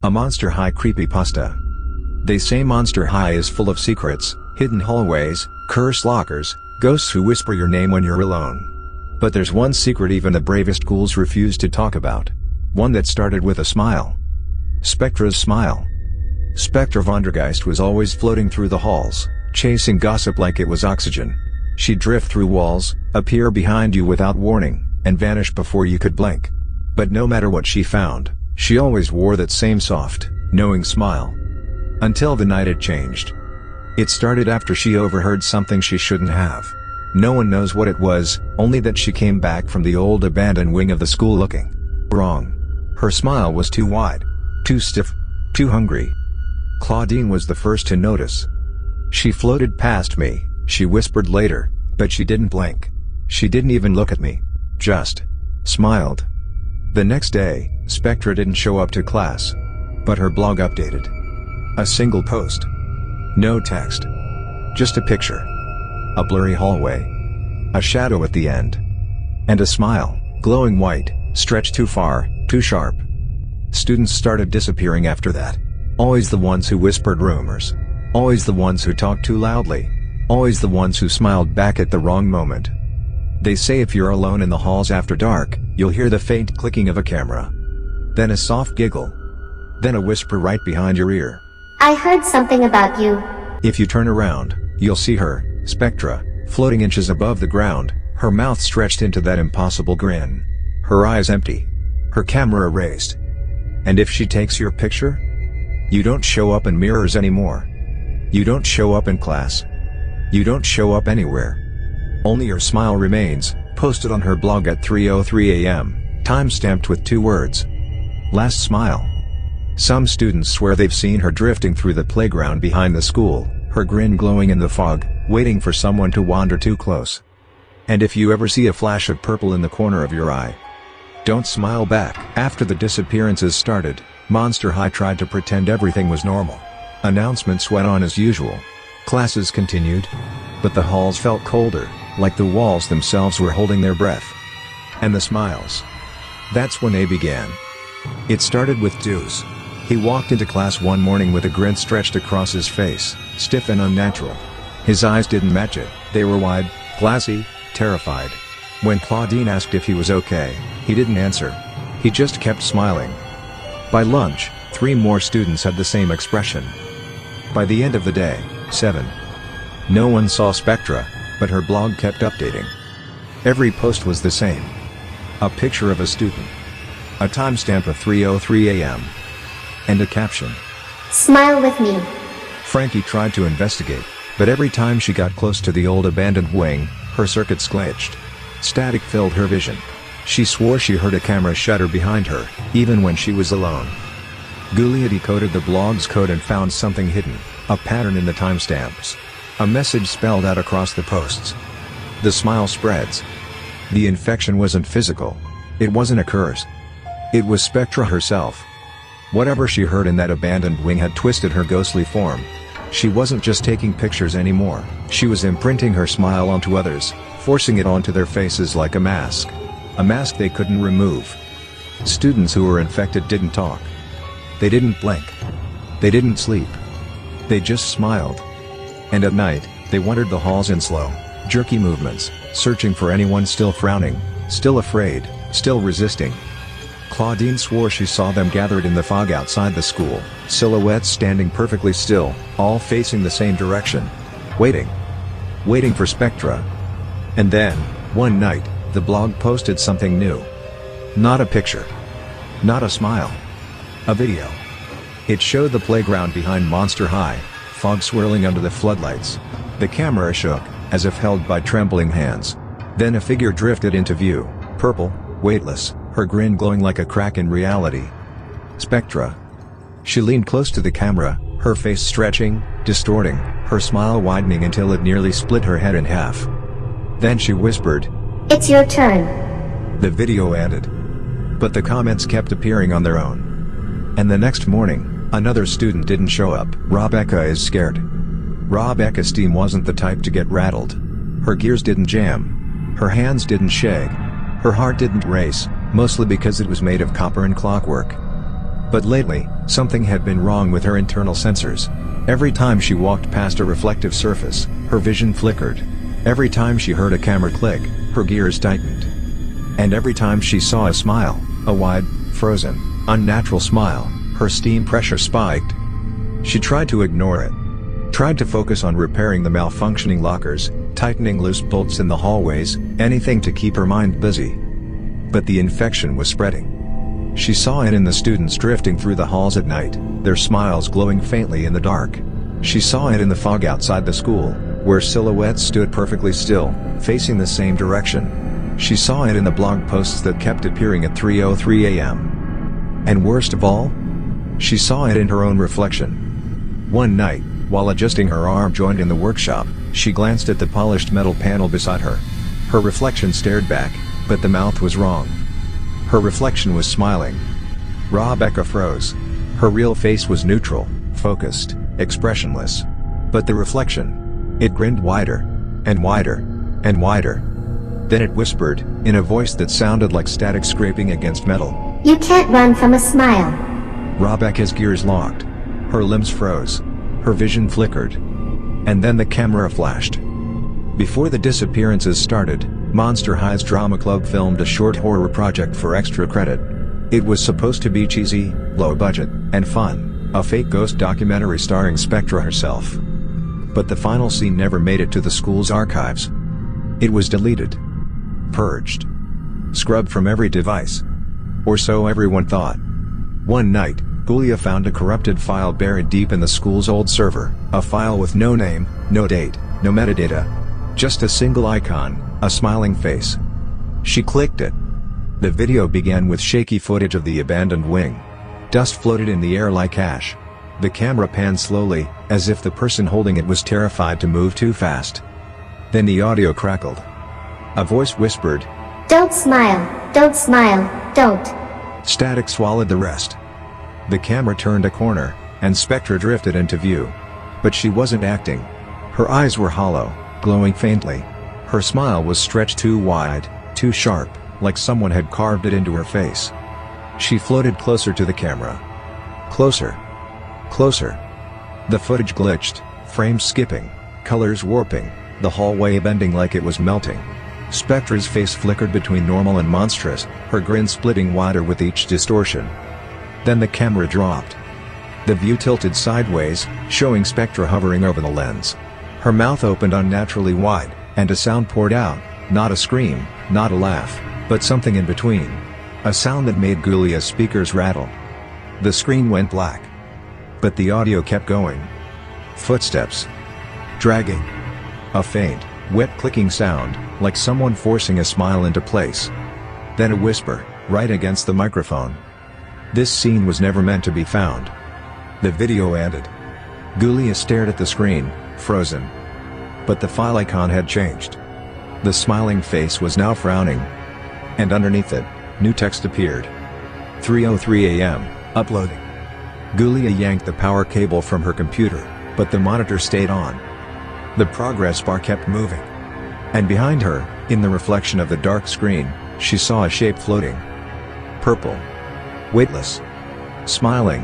A Monster High creepypasta. They say Monster High is full of secrets, hidden hallways, cursed lockers, ghosts who whisper your name when you're alone. But there's one secret even the bravest ghouls refuse to talk about. One that started with a smile. Spectra's smile. Spectra Vondergeist was always floating through the halls, chasing gossip like it was oxygen. She'd drift through walls, appear behind you without warning, and vanish before you could blink. But no matter what she found, she always wore that same soft, knowing smile. Until the night it changed. It started after she overheard something she shouldn't have. No one knows what it was, only that she came back from the old abandoned wing of the school looking wrong. Her smile was too wide, too stiff, too hungry. Claudine was the first to notice. She floated past me, she whispered later, but she didn't blink. She didn't even look at me. Just smiled. The next day, Spectra didn't show up to class. But her blog updated. A single post. No text. Just a picture. A blurry hallway. A shadow at the end. And a smile, glowing white, stretched too far, too sharp. Students started disappearing after that. Always the ones who whispered rumors. Always the ones who talked too loudly. Always the ones who smiled back at the wrong moment. They say if you're alone in the halls after dark, you'll hear the faint clicking of a camera. Then a soft giggle. Then a whisper right behind your ear. I heard something about you. If you turn around, you'll see her, Spectra, floating inches above the ground, her mouth stretched into that impossible grin. Her eyes empty. Her camera raised. And if she takes your picture? You don't show up in mirrors anymore. You don't show up in class. You don't show up anywhere. Only your smile remains, posted on her blog at 3:03 a.m., time-stamped with 2 words. Last smile. Some students swear they've seen her drifting through the playground behind the school, her grin glowing in the fog, waiting for someone to wander too close. And if you ever see a flash of purple in the corner of your eye, don't smile back. After the disappearances started, Monster High tried to pretend everything was normal. Announcements went on as usual. Classes continued. But the halls felt colder, like the walls themselves were holding their breath. And the smiles. That's when they began. It started with Deuce. He walked into class one morning with a grin stretched across his face, stiff and unnatural. His eyes didn't match it, they were wide, glassy, terrified. When Claudine asked if he was okay, he didn't answer. He just kept smiling. By lunch, 3 more students had the same expression. By the end of the day, 7. No one saw Spectra, but her blog kept updating. Every post was the same. A picture of a student. A timestamp of 3:03 a.m. And a caption. Smile with me. Frankie tried to investigate, but every time she got close to the old abandoned wing, her circuits glitched. Static filled her vision. She swore she heard a camera shutter behind her, even when she was alone. Gulia decoded the blog's code and found something hidden, a pattern in the timestamps. A message spelled out across the posts. The smile spreads. The infection wasn't physical. It wasn't a curse. It was Spectra herself. Whatever she heard in that abandoned wing had twisted her ghostly form. She wasn't just taking pictures anymore, she was imprinting her smile onto others, forcing it onto their faces like a mask. A mask they couldn't remove. Students who were infected didn't talk. They didn't blink. They didn't sleep. They just smiled. And at night, they wandered the halls in slow, jerky movements, searching for anyone still frowning, still afraid, still resisting. Claudine swore she saw them gathered in the fog outside the school, silhouettes standing perfectly still, all facing the same direction. Waiting. Waiting for Spectra. And then, one night, the blog posted something new. Not a picture. Not a smile. A video. It showed the playground behind Monster High, fog swirling under the floodlights. The camera shook, as if held by trembling hands. Then a figure drifted into view, purple, weightless, her grin glowing like a crack in reality. Spectra. She leaned close to the camera, her face stretching, distorting, her smile widening until it nearly split her head in half. Then she whispered, It's your turn. The video ended. But the comments kept appearing on their own. And the next morning, another student didn't show up. Rebecca is scared. Rebecca's steam wasn't the type to get rattled. Her gears didn't jam. Her hands didn't shake. Her heart didn't race, mostly because it was made of copper and clockwork. But lately, something had been wrong with her internal sensors. Every time she walked past a reflective surface, her vision flickered. Every time she heard a camera click, her gears tightened. And every time she saw a smile, a wide, frozen, unnatural smile, her steam pressure spiked. She tried to ignore it. Tried to focus on repairing the malfunctioning lockers, tightening loose bolts in the hallways, anything to keep her mind busy. But the infection was spreading. She saw it in the students drifting through the halls at night, their smiles glowing faintly in the dark. She saw it in the fog outside the school, where silhouettes stood perfectly still, facing the same direction. She saw it in the blog posts that kept appearing at 3:03 a.m. And worst of all, she saw it in her own reflection. One night, while adjusting her arm joint in the workshop, she glanced at the polished metal panel beside her. Her reflection stared back, but the mouth was wrong. Her reflection was smiling. Rebecca froze. Her real face was neutral, focused, expressionless. But the reflection, it grinned wider, and wider, and wider. Then it whispered, in a voice that sounded like static scraping against metal. You can't run from a smile. Rebecca's gears locked. Her limbs froze. Her vision flickered. And then the camera flashed. Before the disappearances started, Monster High's Drama Club filmed a short horror project for extra credit. It was supposed to be cheesy, low budget, and fun, a fake ghost documentary starring Spectra herself. But the final scene never made it to the school's archives. It was deleted. Purged. Scrubbed from every device. Or so everyone thought. One night, Julia found a corrupted file buried deep in the school's old server, a file with no name, no date, no metadata. Just a single icon, a smiling face. She clicked it. The video began with shaky footage of the abandoned wing. Dust floated in the air like ash. The camera panned slowly, as if the person holding it was terrified to move too fast. Then the audio crackled. A voice whispered, Don't smile, don't smile, don't. Static swallowed the rest. The camera turned a corner, and Spectra drifted into view. But she wasn't acting. Her eyes were hollow, glowing faintly. Her smile was stretched too wide, too sharp, like someone had carved it into her face. She floated closer to the camera. Closer. Closer. The footage glitched, frames skipping, colors warping, the hallway bending like it was melting. Spectra's face flickered between normal and monstrous, her grin splitting wider with each distortion. Then the camera dropped. The view tilted sideways, showing Spectra hovering over the lens. Her mouth opened unnaturally wide, and a sound poured out, not a scream, not a laugh, but something in between. A sound that made Julia's speakers rattle. The screen went black. But the audio kept going. Footsteps. Dragging. A faint, wet clicking sound, like someone forcing a smile into place. Then a whisper, right against the microphone. This scene was never meant to be found. The video ended. Julia stared at the screen, frozen. But the file icon had changed. The smiling face was now frowning. And underneath it, new text appeared. 3:03 a.m., uploading. Julia yanked the power cable from her computer, but the monitor stayed on. The progress bar kept moving. And behind her, in the reflection of the dark screen, she saw a shape floating. Purple. Weightless. Smiling.